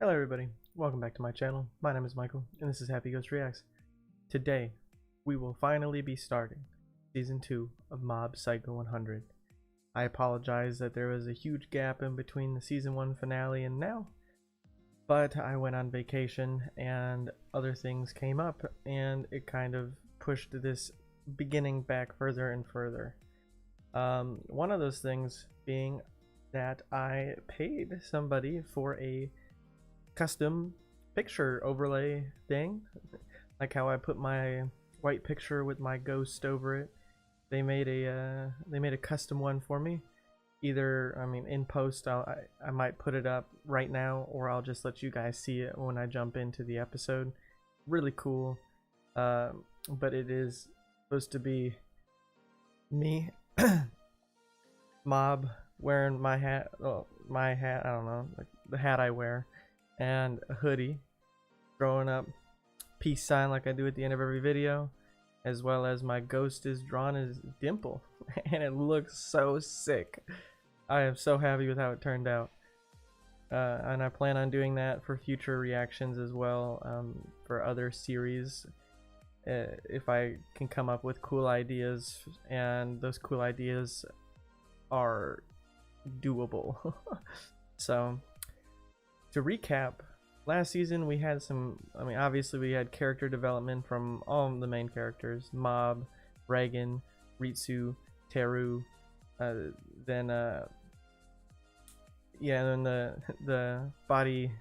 Hello everybody, welcome back to my channel. My name is Michael and this is Happy Ghost Reacts. Today we will finally be starting season 2 of Mob Psycho 100. I apologize that there was a huge gap in between the season 1 finale and now, but I went on vacation and other things came up and it kind of pushed this beginning back further and further. One of those things being that I paid somebody for a custom picture overlay thing, like how I put my white picture with my ghost over it. They made a custom one for me. Either, I mean, in post I might put it up right now, or I'll just let you guys see it when I jump into the episode. Really cool. But it is supposed to be me Mob wearing my hat, I don't know, like the hat I wear, and a hoodie, throwing up peace sign like I do at the end of every video, as well as my ghost is drawn as Dimple and it looks so sick. I am so happy with how it turned out, and I plan on doing that for future reactions as well, for other series, if I can come up with cool ideas, and those cool ideas are doable. So to recap, last season we had obviously we had character development from all the main characters: Mob, Reigen, Ritsu, Teru, then the body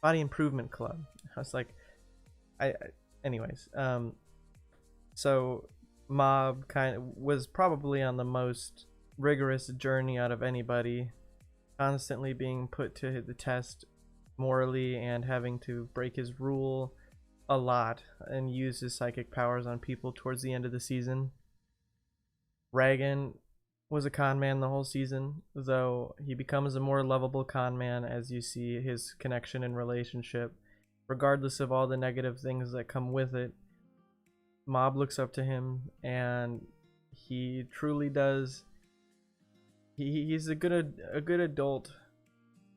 body improvement club. I was like, anyways, so Mob kind of was probably on the most rigorous journey out of anybody, constantly being put to the test morally and having to break his rule a lot and use his psychic powers on people towards the end of the season. Reigen was a con man the whole season, though he becomes a more lovable con man as you see his connection and relationship, regardless of all the negative things that come with it. Mob looks up to him, and he truly does. He's a good adult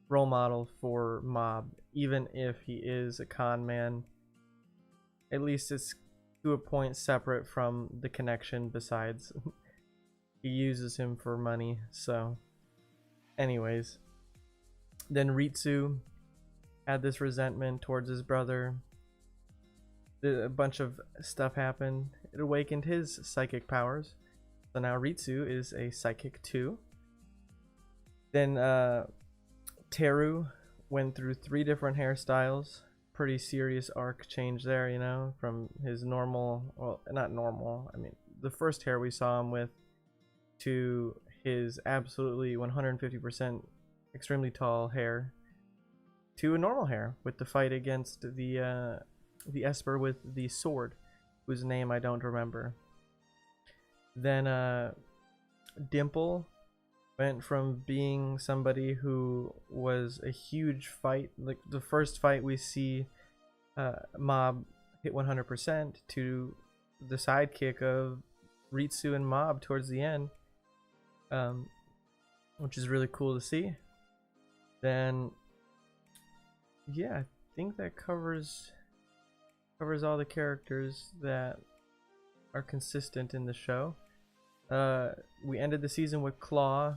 role model for Mob, even if he is a con man. At least it's to a point separate from the connection. Besides, he uses him for money. So, anyways, then Ritsu had this resentment towards his brother. A bunch of stuff happened. It awakened his psychic powers. So now Ritsu is a psychic too. Then Teru went through 3 different hairstyles. Pretty serious arc change there, you know, from his normal, well, not normal, I mean, the first hair we saw him with, to his absolutely 150% extremely tall hair, to a normal hair with the fight against the Esper with the sword, whose name I don't remember. Then Dimple went from being somebody who was a huge fight, like the first fight we see Mob hit 100%, to the sidekick of Ritsu and Mob towards the end, which is really cool to see. Then yeah, I think that covers all the characters that are consistent in the show. We ended the season with Claw,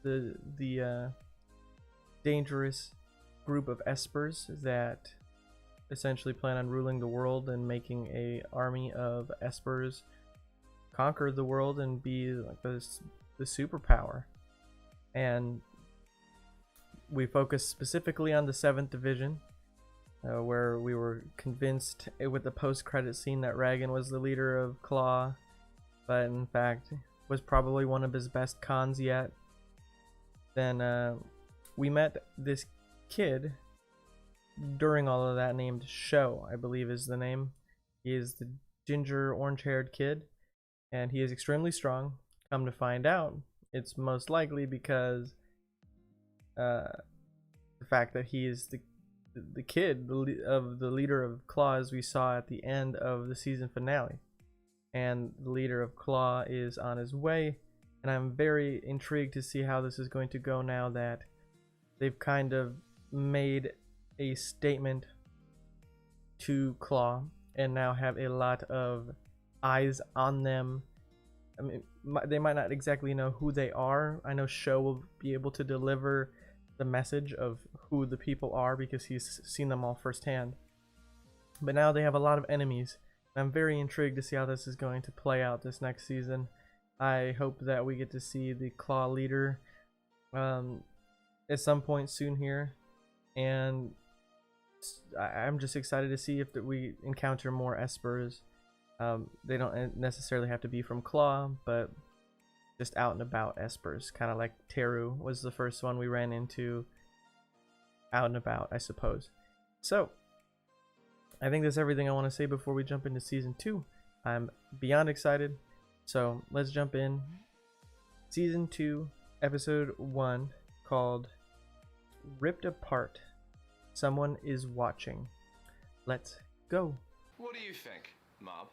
the dangerous group of Espers that essentially plan on ruling the world and making a army of Espers conquer the world and be like the superpower. And we focused specifically on the 7th division, where we were convinced with the post-credit scene that Reigen was the leader of Claw, but in fact was probably one of his best cons yet. Then we met this kid during all of that named Sho, I believe is the name. He is the ginger orange-haired kid, and he is extremely strong. Come to find out, it's most likely because the fact that he is the kid of the leader of Claw, as we saw at the end of the season finale, and the leader of Claw is on his way, and I'm very intrigued to see how this is going to go now that they've kind of made a statement to Claw and now have a lot of eyes on them. I mean, they might not exactly know who they are. I know Sho will be able to deliver the message of who the people are because he's seen them all firsthand. But now they have a lot of enemies. I'm very intrigued to see how this is going to play out this next season. I hope that we get to see the Claw leader at some point soon here, and I'm just excited to see if we encounter more Espers. They don't necessarily have to be from Claw, but just out and about Espers, kind of like Teru was the first one we ran into out and about, I suppose. So I think that's everything I want to say before we jump into season 2. I'm beyond excited, so let's jump in. Season 2, episode 1, called Ripped Apart. Someone is watching. Let's go. What do you think, Mob?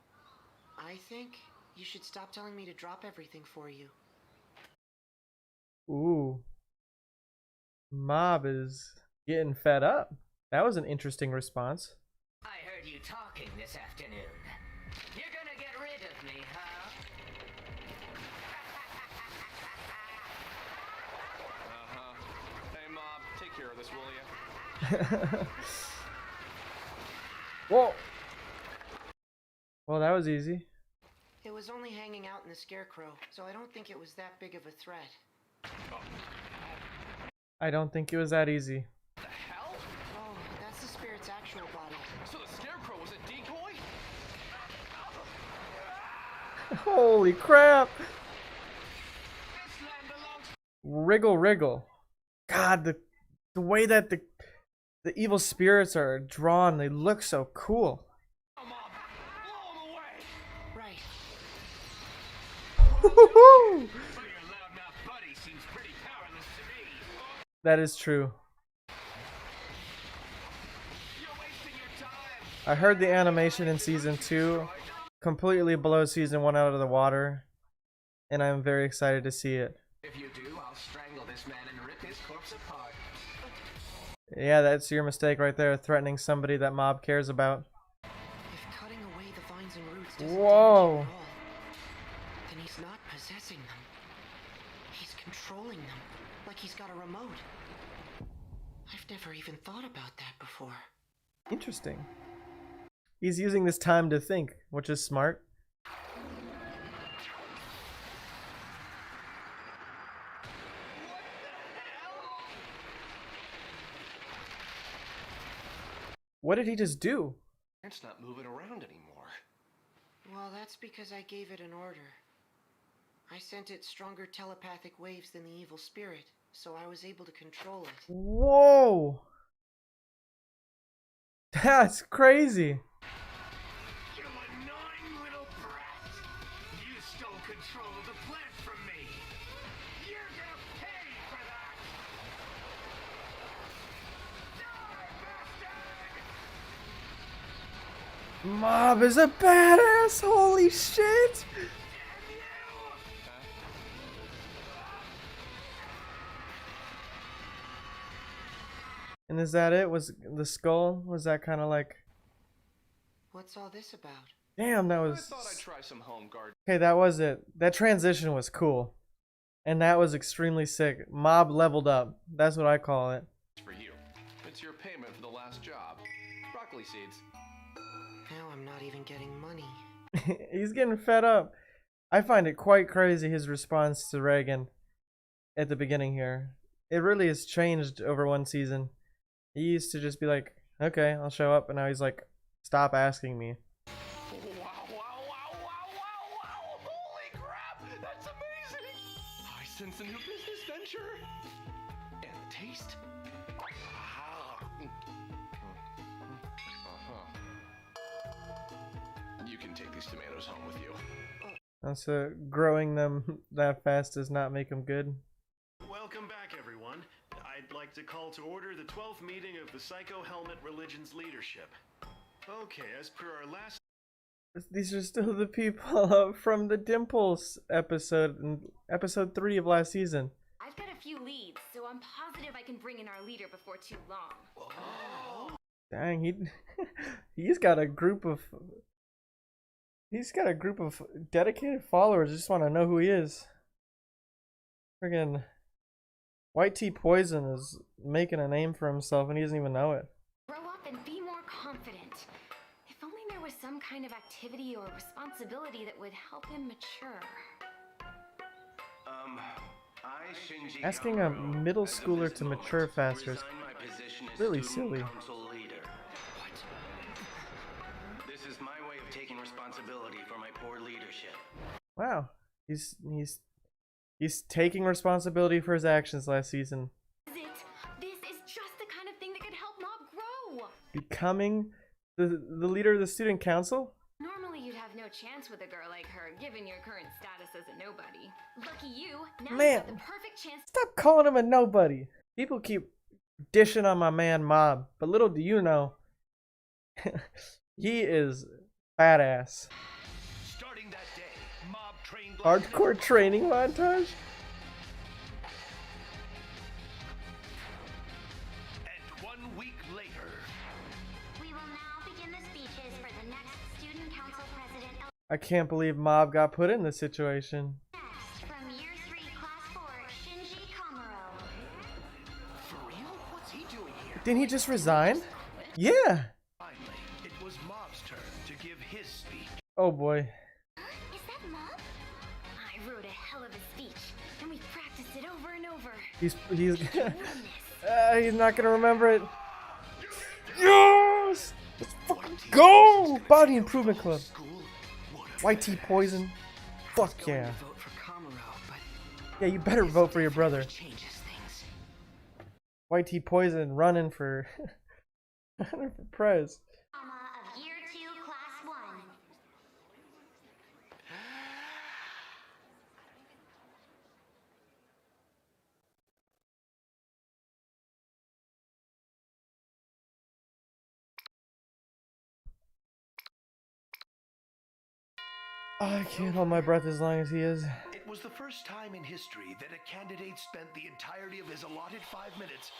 I think you should stop telling me to drop everything for you. Ooh. Mob is getting fed up. That was an interesting response. I heard you talking this afternoon. You're gonna get rid of me, huh? Hey, Mob, take care of this, will ya? Whoa. Well, that was easy. It was only hanging out in the scarecrow, so I don't think it was that big of a threat. I don't think it was that easy. The hell? Oh, that's the spirit's actual body. So the scarecrow was a decoy? Holy crap! This land belongs. Wriggle, wriggle. God, the way that the evil spirits are drawn, they look so cool. Oh, Mob, blow him away. Right. Woohoo! But your loudmouth buddy seems pretty powerless to me. That is true. You're wasting your time. I heard the animation in season 2 completely blows season 1 out of the water, and I'm very excited to see it. If you do, I'll strangle this man and rip his corpse apart. Yeah, that's your mistake right there, threatening somebody that Mob cares about. If cutting away the vines and roots doesn't Whoa. damage you at all, then he's not possessing them. He's controlling them, like he's got a remote. I've never even thought about that before. Interesting. He's using this time to think, which is smart. What did he just do? It's not moving around anymore. Well, that's because I gave it an order. I sent it stronger telepathic waves than the evil spirit, so I was able to control it. Whoa! That's crazy. You annoying little brat! You stole control of the plant from me! You're gonna pay for that! Die, bastard! Mob is a badass! Holy shit! And is that it? Was the skull? Was that kind of like... What's all this about? Damn, that I was... thought I'd try some home guard. Okay, that was it. That transition was cool. And that was extremely sick. Mob leveled up. That's what I call it. For you. It's your payment for the last job. Broccoli seeds. Now I'm not even getting money. He's getting fed up. I find it quite crazy, his response to Reigen at the beginning here. It really has changed over one season. He used to just be like, okay, I'll show up, and now he's like, stop asking me. Wow, wow, wow, wow, wow, wow! Holy crap! That's amazing! I sense a new business venture! And taste? You can take these tomatoes home with you. So growing them that fast does not make them good. Welcome back, everyone. I'd like to call to order the 12th meeting of the Psycho Helmet Religion's leadership. Okay, as per our last... These are still the people from the Dimples episode, in episode 3 of last season. I've got a few leads, so I'm I'm positive I can bring in our leader before too long. Dang, he's got a group of dedicated followers. Just want to know who he is. Friggin' White Tea Poison is making a name for himself and he doesn't even know it. Grow up and be more confident. If only there was some kind of activity or responsibility that would help him mature. Asking a middle schooler to mature faster is really silly. This is my way of taking responsibility for my poor leadership. Wow, he's taking responsibility for his actions last season. This is just the kind of thing that could help Mob grow. Becoming the leader of the student council? Normally you'd have no chance with a girl like her, given your current status as a nobody. Lucky you, now you Man, have the perfect chance. stop calling him a nobody. People keep dishing on my man Mob, but little do you know, he is badass. Starting that day, Mob trained Hardcore training montage? And 1 week later, We will now begin the speeches for the next Student Council President I can't believe Mob got put in this situation. next from Year 3, Class 4, Shinji Komuro. for real? What's he doing here? Didn't he just resign? Yeah. Finally, it was Mob's turn to give his speech. Oh boy. Is that Mob? I wrote a hell of a speech, and we practiced it over and over. He's Goodness. he's not gonna remember it. Yes! Let's fucking go! Body Improvement Club. School would have White Tea Poison. Fuck yeah. Vote for Komuro, but Yeah, you better vote for your brother. changes things. White Tea Poison running for running for prez. Drama of Year 2, Class 1. I can't hold my breath as long as he is. It was the first time in history that a candidate spent the entirety of his allotted 5 minutes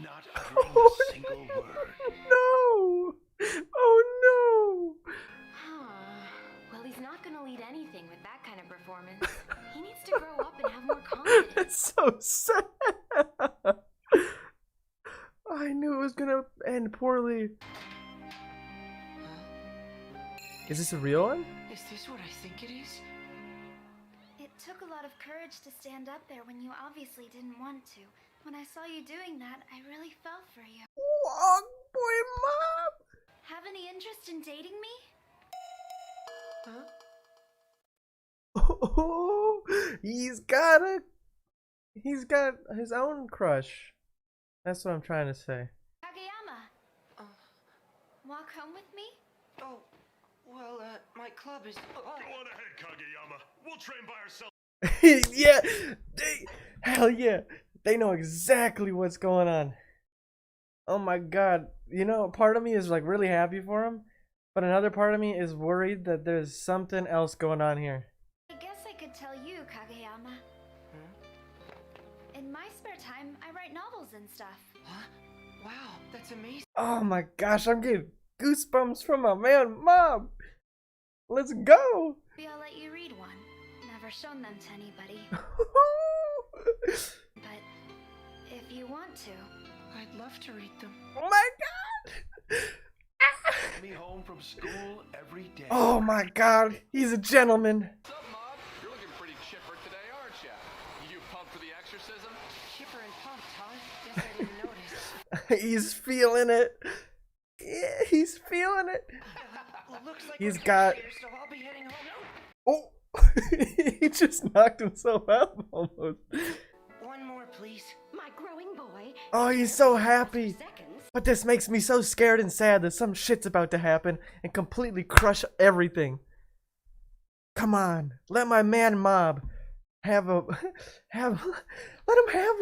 not uttering a single word. No! Oh no! Huh. Well, he's not gonna lead anything with that kind of performance. He needs to grow up and have more confidence. That's so sad. I knew it was gonna end poorly. Is this a real one? Is this what I think it is? It took a lot of courage to stand up there when you obviously didn't want to. When I saw you doing that, I really fell for you. Oh boy, Mom! Have any interest in dating me? Oh, he's got his own crush. That's what I'm trying to say. Kageyama, walk home with me? Oh, well, my club is. Go on ahead, Kageyama. We'll train by ourselves. Yeah, hell yeah, they know exactly what's going on. Oh my god, you know, part of me is like really happy for him, but another part of me is worried that there's something else going on here. I guess I could tell you, Kageyama. In my spare time, I write novels and stuff. Huh? Wow, that's amazing. Oh my gosh, I'm getting goosebumps from my man Mob. Let's go. Maybe I'll let you read one. Never shown them to anybody. But if you want to. I'd love to read them. Oh my god. Take me home from school every day. Oh my god, he's a gentleman. What's up, Mob? You're looking pretty chipper today, aren't ya? You pumped for the exorcism? Chipper and pumped, huh? Guess I didn't notice. He's feeling it. Yeah, he's feeling it. Looks like He's we're got- here, so I'll be heading home. Oh, he just knocked himself out almost. One more, please. My growing boy. Oh, he's so happy. Seconds. But this makes me so scared and sad that some shit's about to happen and completely crush everything. Come on, let my man Mob let him have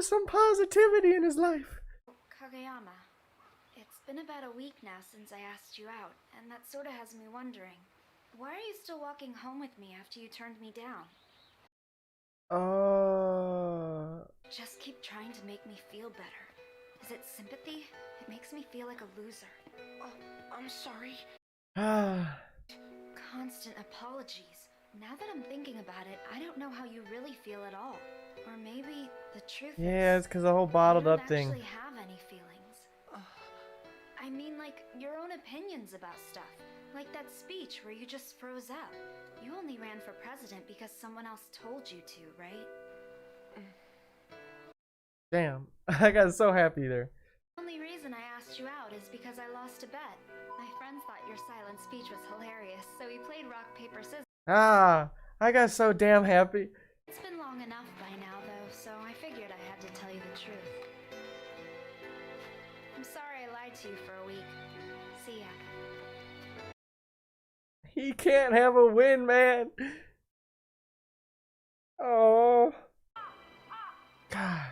some positivity in his life. Kageyama, it's been about a week now since I asked you out, and that sorta has me wondering. Why are you still walking home with me after you turned me down? just keep trying to make me feel better. Is it sympathy? It makes me feel like a loser. Oh, I'm sorry. Constant apologies. Now that I'm thinking about it, I don't know how you really feel at all. Or maybe the truth Yeah, is, it's because the whole bottled you don't up thing. actually have any feelings. I mean, like, your own opinions about stuff. Like that speech where you just froze up. You only ran for president because someone else told you to, right? Damn, I got so happy there. The only reason I asked you out is because I lost a bet. My friends thought your silent speech was hilarious, so we played rock, paper, scissors. Ah, I got so damn happy. It's been long enough by now, though, so I figured I had to tell you the truth. I'm sorry I lied to you for a week. See ya. He can't have a win, man. Oh. God.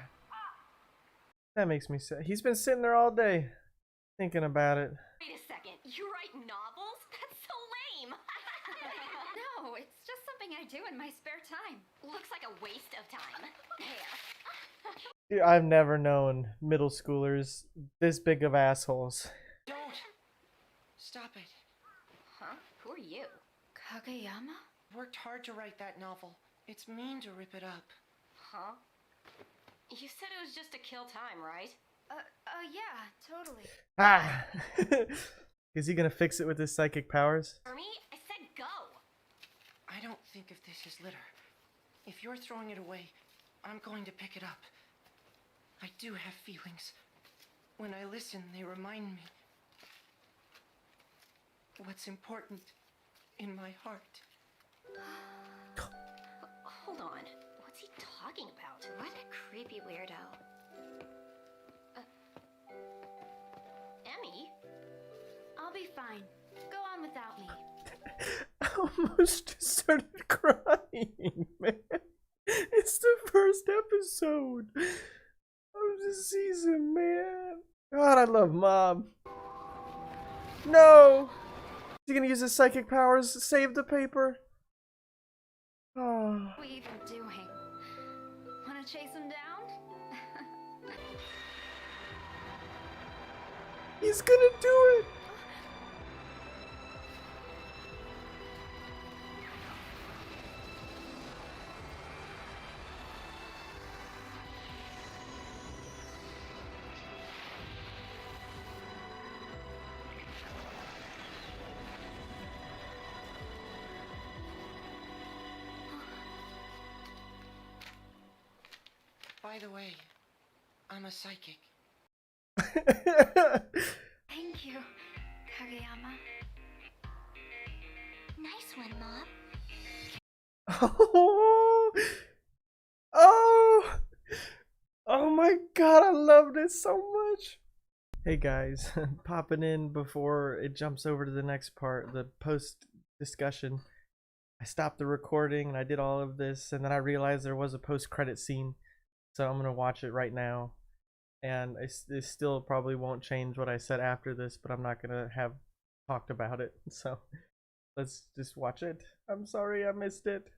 That makes me sad. He's been sitting there all day thinking about it. Wait a second, you write novels? That's so lame! No, it's just something I do in my spare time. Looks like a waste of time. There. Dude, I've never known middle schoolers this big of assholes. Don't! Stop it. Huh? Who are you? Kageyama? Worked hard to write that novel. It's mean to rip it up. Huh? You said it was just to kill time, right? Yeah, totally. Ah! Is he gonna fix it with his psychic powers? For me, I said go. I don't think of this as litter. If you're throwing it away, I'm going to pick it up. I do have feelings. When I listen, they remind me what's important in my heart. Hold on. What's he talking about? What a creepy weirdo. Emmy? I'll be fine. Go on without me. I almost just started crying, man. It's the first episode of the season, man. God, I love Mob. No! Is he gonna use his psychic powers to save the paper? Oh. What are we even doing? Wanna chase him down? He's gonna do it! By the way, I'm a psychic. Thank you, Kageyama. Nice one, Mob. Oh, oh, oh my God, I love this so much. Hey guys, popping in before it jumps over to the next part, the post discussion. I stopped the recording and I did all of this, and then I realized there was a post credit scene, so I'm gonna watch it right now. And it still probably won't change what I said after this, but I'm not gonna have talked about it. So let's just watch it. I'm sorry I missed it.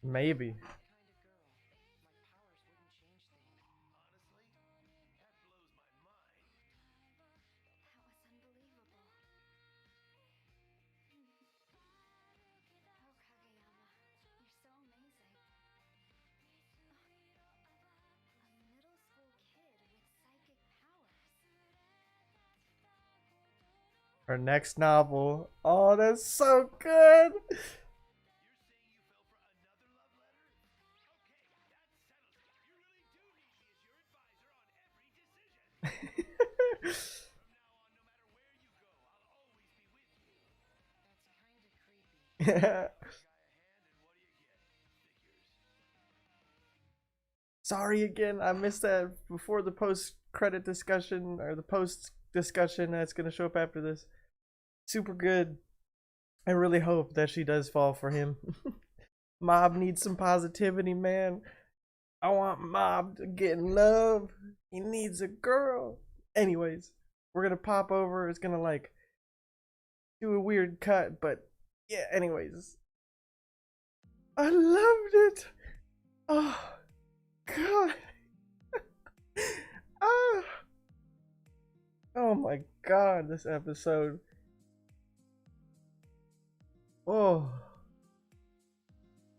Maybe. Her next novel. Oh, that's so good. Yeah. Sorry again, I missed that before the post-credit discussion, or the post-discussion that's gonna show up after this. Super good. I really hope that she does fall for him. Mob needs some positivity, man. I want Mob to get in love. He needs a girl. Anyways, we're gonna pop over. It's gonna like do a weird cut, but yeah, anyways. I loved it. Oh god. Ah. Oh my god, this episode. Oh.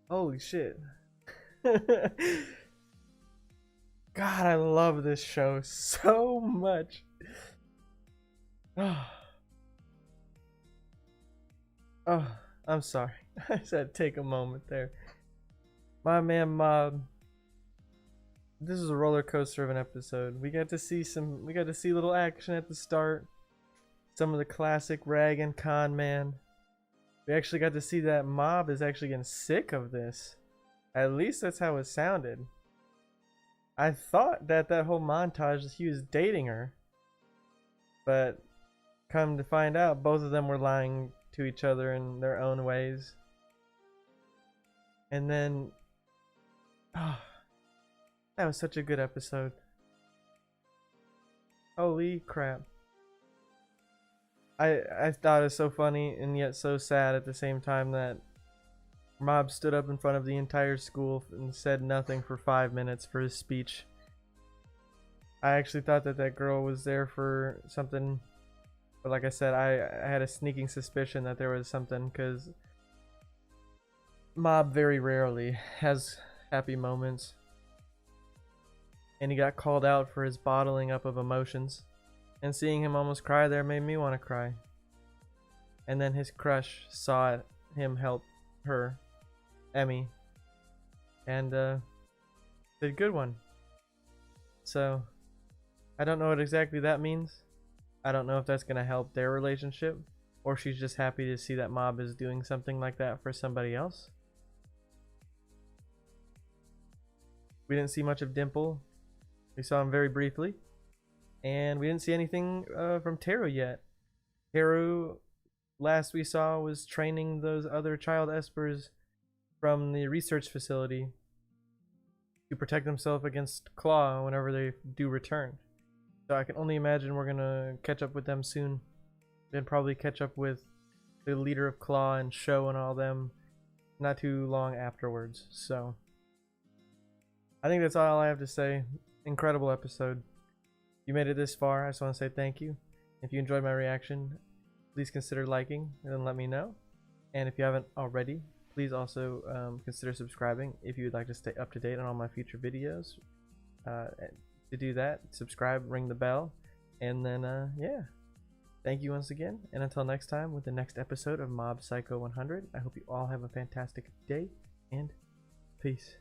Holy shit. God, I love this show so much. Oh, I'm sorry. I said take a moment there. My man Mob. This is a roller coaster of an episode. We got to see little action at the start. Some of the classic rag and con man. We actually got to see that Mob is actually getting sick of this. At least that's how it sounded. I thought that whole montage he was dating her. But come to find out, both of them were lying to each other in their own ways. And then, oh, that was such a good episode. Holy crap. I thought it was so funny and yet so sad at the same time that Mob stood up in front of the entire school and said nothing for 5 minutes for his speech. I actually thought that girl was there for something, but like I said, I had a sneaking suspicion that there was something, because Mob very rarely has happy moments. And he got called out for his bottling up of emotions. And seeing him almost cry there made me want to cry. And then his crush saw him help her, Emmy, and did good one. So I don't know what exactly that means. I don't know if that's gonna help their relationship, or she's just happy to see that Mob is doing something like that for somebody else. We didn't see much of Dimple. We saw him very briefly. And we didn't see anything from Teru yet. Teru, last we saw, was training those other child espers from the research facility to protect themselves against Claw whenever they do return. So I can only imagine we're gonna catch up with them soon. Then probably catch up with the leader of Claw and Show and all them not too long afterwards. So I think that's all I have to say. Incredible episode. If you made it this far, I just want to say thank you. If you enjoyed my reaction, please consider liking and then let me know. And if you haven't already, please also consider subscribing if you would like to stay up to date on all my future videos. To do that, subscribe, ring the bell, and then yeah. Thank you once again, and until next time with the next episode of Mob Psycho 100, I hope you all have a fantastic day, and peace.